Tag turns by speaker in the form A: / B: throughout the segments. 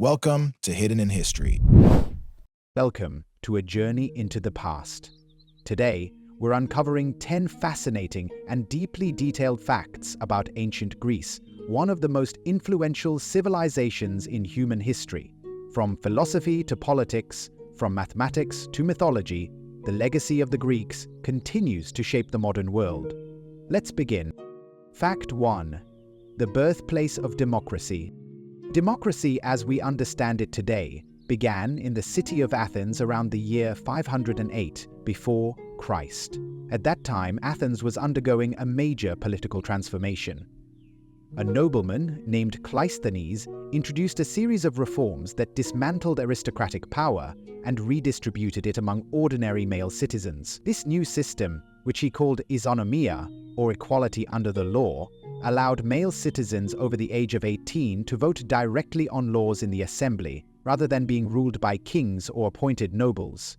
A: Welcome to Hidden in History.
B: Welcome to a journey into the past. Today, we're uncovering 10 fascinating and deeply detailed facts about ancient Greece, one of the most influential civilizations in human history. From philosophy to politics, from mathematics to mythology, the legacy of the Greeks continues to shape the modern world. Let's begin. Fact 1. The birthplace of democracy. Democracy, as we understand it today, began in the city of Athens around the year 508 before Christ. At that time, Athens was undergoing a major political transformation. A nobleman named Cleisthenes introduced a series of reforms that dismantled aristocratic power and redistributed it among ordinary male citizens. This new system, which he called isonomia, or equality under the law, allowed male citizens over the age of 18 to vote directly on laws in the assembly, rather than being ruled by kings or appointed nobles.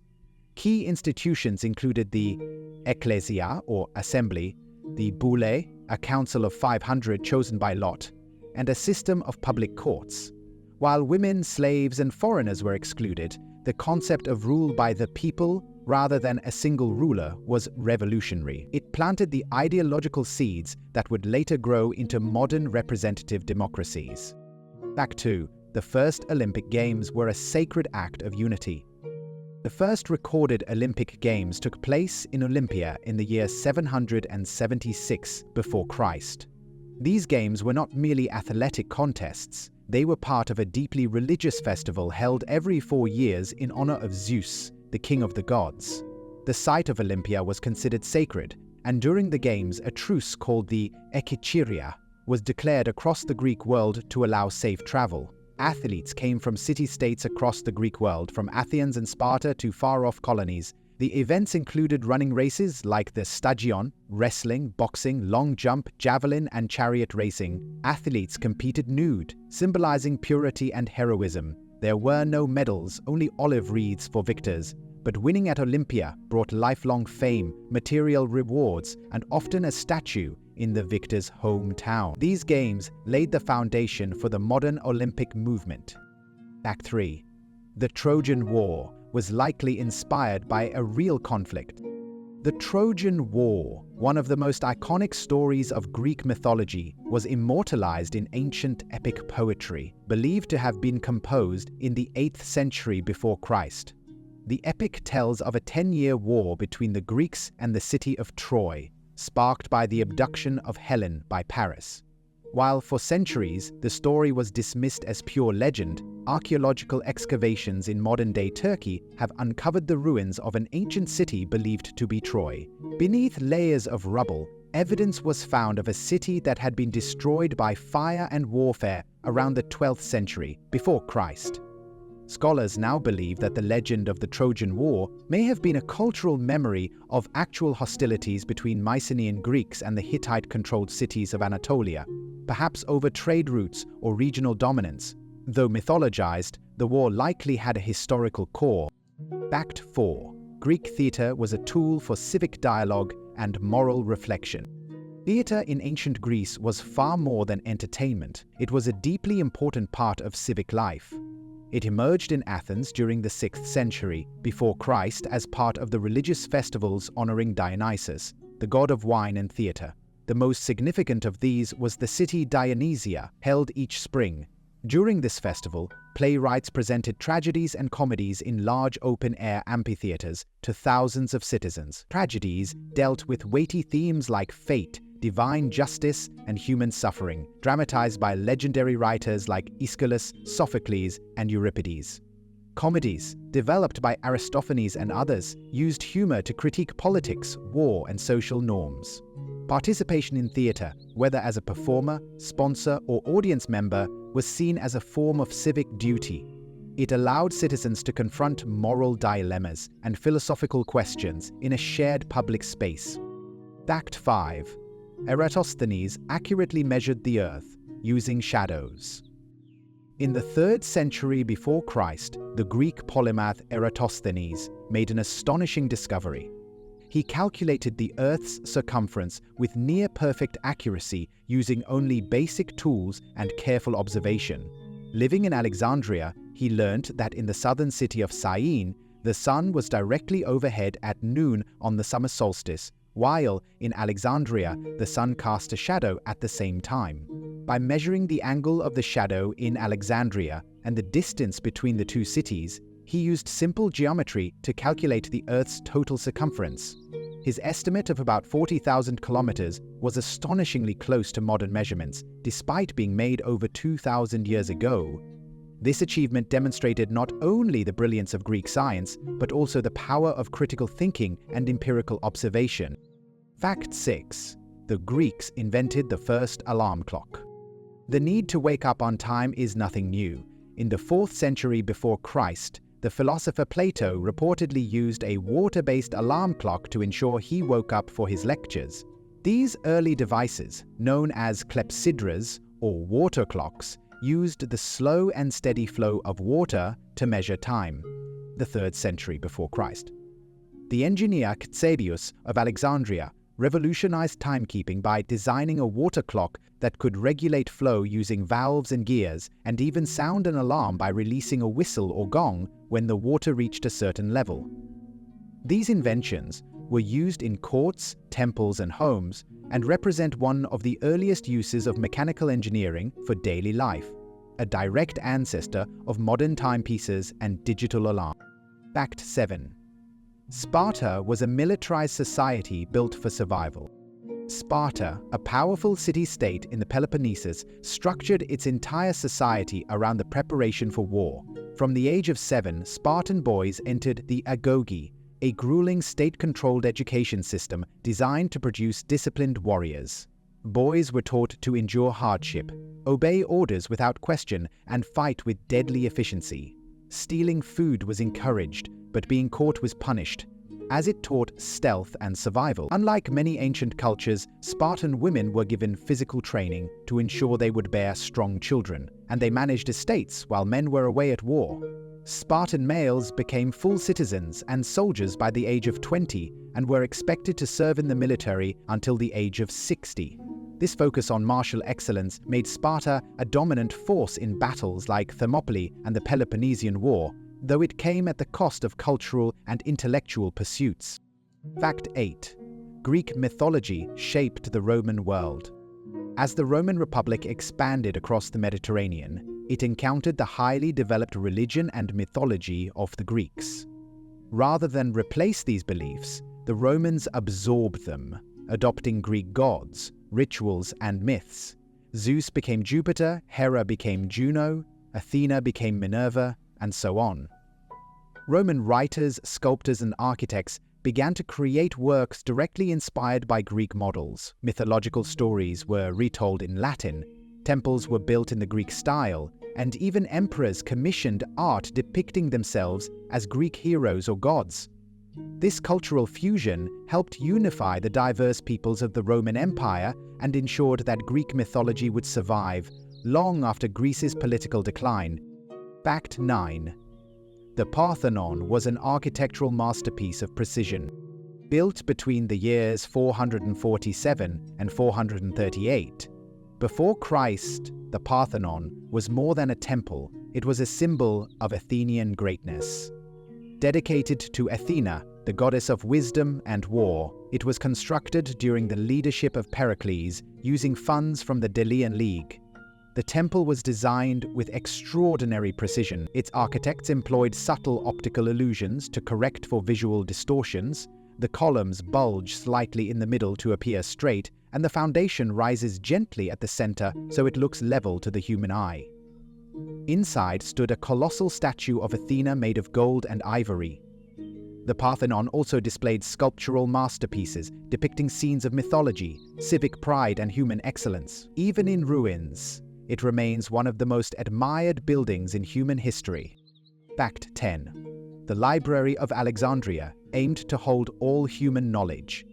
B: Key institutions included the ecclesia, or assembly, the boule, a council of 500 chosen by lot, and a system of public courts. While women, slaves, and foreigners were excluded, the concept of rule by the people rather than a single ruler was revolutionary. It planted the ideological seeds that would later grow into modern representative democracies. Fact 2. The first Olympic Games were a sacred act of unity. The first recorded Olympic Games took place in Olympia in the year 776 before Christ. These games were not merely athletic contests. They were part of a deeply religious festival held every 4 years in honor of Zeus, the king of the gods. The site of Olympia was considered sacred, and during the games a truce called the Ekichiria was declared across the Greek world to allow safe travel. Athletes came from city-states across the Greek world, from Athens and Sparta to far-off colonies. The events included running races like the Stagion, wrestling, boxing, long jump, javelin, and chariot racing. Athletes competed nude, symbolizing purity and heroism. There were no medals, only olive wreaths for victors. But winning at Olympia brought lifelong fame, material rewards, and often a statue in the victor's hometown. These games laid the foundation for the modern Olympic movement. Fact 3. The Trojan War was likely inspired by a real conflict. The Trojan War, one of the most iconic stories of Greek mythology, was immortalized in ancient epic poetry, believed to have been composed in the 8th century before Christ. The epic tells of a 10-year war between the Greeks and the city of Troy, sparked by the abduction of Helen by Paris. While for centuries the story was dismissed as pure legend, archaeological excavations in modern-day Turkey have uncovered the ruins of an ancient city believed to be Troy. Beneath layers of rubble, evidence was found of a city that had been destroyed by fire and warfare around the 12th century before Christ. Scholars now believe that the legend of the Trojan War may have been a cultural memory of actual hostilities between Mycenaean Greeks and the Hittite-controlled cities of Anatolia, perhaps over trade routes or regional dominance. Though mythologized, the war likely had a historical core. Fact 4. Greek theater was a tool for civic dialogue and moral reflection. Theater in ancient Greece was far more than entertainment. It was a deeply important part of civic life. It emerged in Athens during the 6th century before Christ as part of the religious festivals honoring Dionysus, the god of wine and theater. The most significant of these was the city Dionysia, held each spring. During this festival, playwrights presented tragedies and comedies in large open-air amphitheaters to thousands of citizens. Tragedies dealt with weighty themes like fate, divine justice, and human suffering, dramatized by legendary writers like Aeschylus, Sophocles, and Euripides. Comedies, developed by Aristophanes and others, used humor to critique politics, war, and social norms. Participation in theater, whether as a performer, sponsor, or audience member, was seen as a form of civic duty. It allowed citizens to confront moral dilemmas and philosophical questions in a shared public space. Fact 5. Eratosthenes accurately measured the earth using shadows. In the 3rd century before Christ, the Greek polymath Eratosthenes made an astonishing discovery. He calculated the Earth's circumference with near-perfect accuracy using only basic tools and careful observation. Living in Alexandria, he learnt that in the southern city of Syene, the sun was directly overhead at noon on the summer solstice, while in Alexandria, the sun cast a shadow at the same time. By measuring the angle of the shadow in Alexandria and the distance between the two cities, he used simple geometry to calculate the Earth's total circumference. His estimate of about 40,000 kilometers was astonishingly close to modern measurements, despite being made over 2,000 years ago. This achievement demonstrated not only the brilliance of Greek science, but also the power of critical thinking and empirical observation. Fact 6. The Greeks invented the first alarm clock. The need to wake up on time is nothing new. In the 4th century before Christ, the philosopher Plato reportedly used a water-based alarm clock to ensure he woke up for his lectures. These early devices, known as clepsydras or water clocks, used the slow and steady flow of water to measure time. The 3rd century before Christ. The engineer Ctesibius of Alexandria revolutionized timekeeping by designing a water clock that could regulate flow using valves and gears, and even sound an alarm by releasing a whistle or gong when the water reached a certain level. These inventions were used in courts, temples, and homes, and represent one of the earliest uses of mechanical engineering for daily life, a direct ancestor of modern timepieces and digital alarms. Fact 7. Sparta was a militarized society built for survival. Sparta, a powerful city-state in the Peloponnesus, structured its entire society around the preparation for war. From the age of 7, Spartan boys entered the agoge, a grueling state-controlled education system designed to produce disciplined warriors. Boys were taught to endure hardship, obey orders without question, and fight with deadly efficiency. Stealing food was encouraged, but being caught was punished, as it taught stealth and survival. Unlike many ancient cultures, Spartan women were given physical training to ensure they would bear strong children, and they managed estates while men were away at war. Spartan males became full citizens and soldiers by the age of 20 and were expected to serve in the military until the age of 60. This focus on martial excellence made Sparta a dominant force in battles like Thermopylae and the Peloponnesian War, though it came at the cost of cultural and intellectual pursuits. Fact 8. Greek mythology shaped the Roman world. As the Roman Republic expanded across the Mediterranean, it encountered the highly developed religion and mythology of the Greeks. Rather than replace these beliefs, the Romans absorbed them, adopting Greek gods, rituals, and myths. Zeus became Jupiter, Hera became Juno, Athena became Minerva, and so on. Roman writers, sculptors, and architects began to create works directly inspired by Greek models. Mythological stories were retold in Latin, temples were built in the Greek style, and even emperors commissioned art depicting themselves as Greek heroes or gods. This cultural fusion helped unify the diverse peoples of the Roman Empire and ensured that Greek mythology would survive long after Greece's political decline. Fact 9. The Parthenon was an architectural masterpiece of precision. Built between the years 447 and 438. Before Christ, the Parthenon was more than a temple, it was a symbol of Athenian greatness. Dedicated to Athena, the goddess of wisdom and war, it was constructed during the leadership of Pericles using funds from the Delian League. The temple was designed with extraordinary precision. Its architects employed subtle optical illusions to correct for visual distortions. The columns bulge slightly in the middle to appear straight, and the foundation rises gently at the center so it looks level to the human eye. Inside stood a colossal statue of Athena made of gold and ivory. The Parthenon also displayed sculptural masterpieces depicting scenes of mythology, civic pride, and human excellence. Even in ruins, it remains one of the most admired buildings in human history. Fact 10. The Library of Alexandria aimed to hold all human knowledge.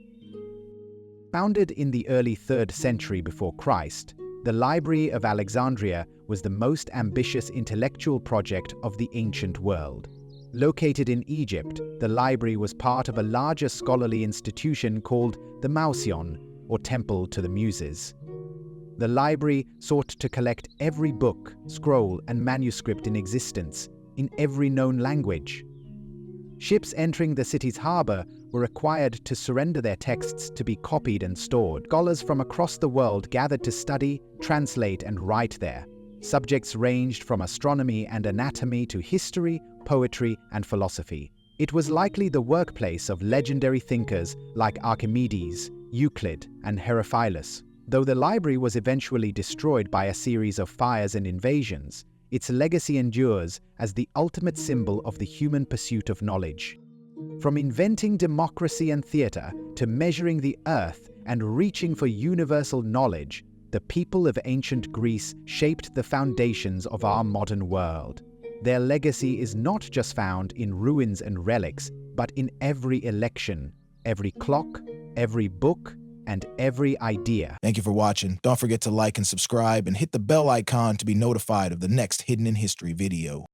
B: Founded in the early 3rd century before Christ, the Library of Alexandria was the most ambitious intellectual project of the ancient world. Located in Egypt, the library was part of a larger scholarly institution called the Mausion, or Temple to the Muses. The library sought to collect every book, scroll, and manuscript in existence, in every known language. Ships entering the city's harbor were required to surrender their texts to be copied and stored. Scholars from across the world gathered to study, translate, and write there. Subjects ranged from astronomy and anatomy to history, poetry, and philosophy. It was likely the workplace of legendary thinkers like Archimedes, Euclid, and Herophilus. Though the library was eventually destroyed by a series of fires and invasions, its legacy endures as the ultimate symbol of the human pursuit of knowledge. From inventing democracy and theater to measuring the earth and reaching for universal knowledge, the people of ancient Greece shaped the foundations of our modern world. Their legacy is not just found in ruins and relics, but in every election, every clock, every book, and every idea.
A: Thank you for watching. Don't forget to like and subscribe and hit the bell icon to be notified of the next Hidden in History video.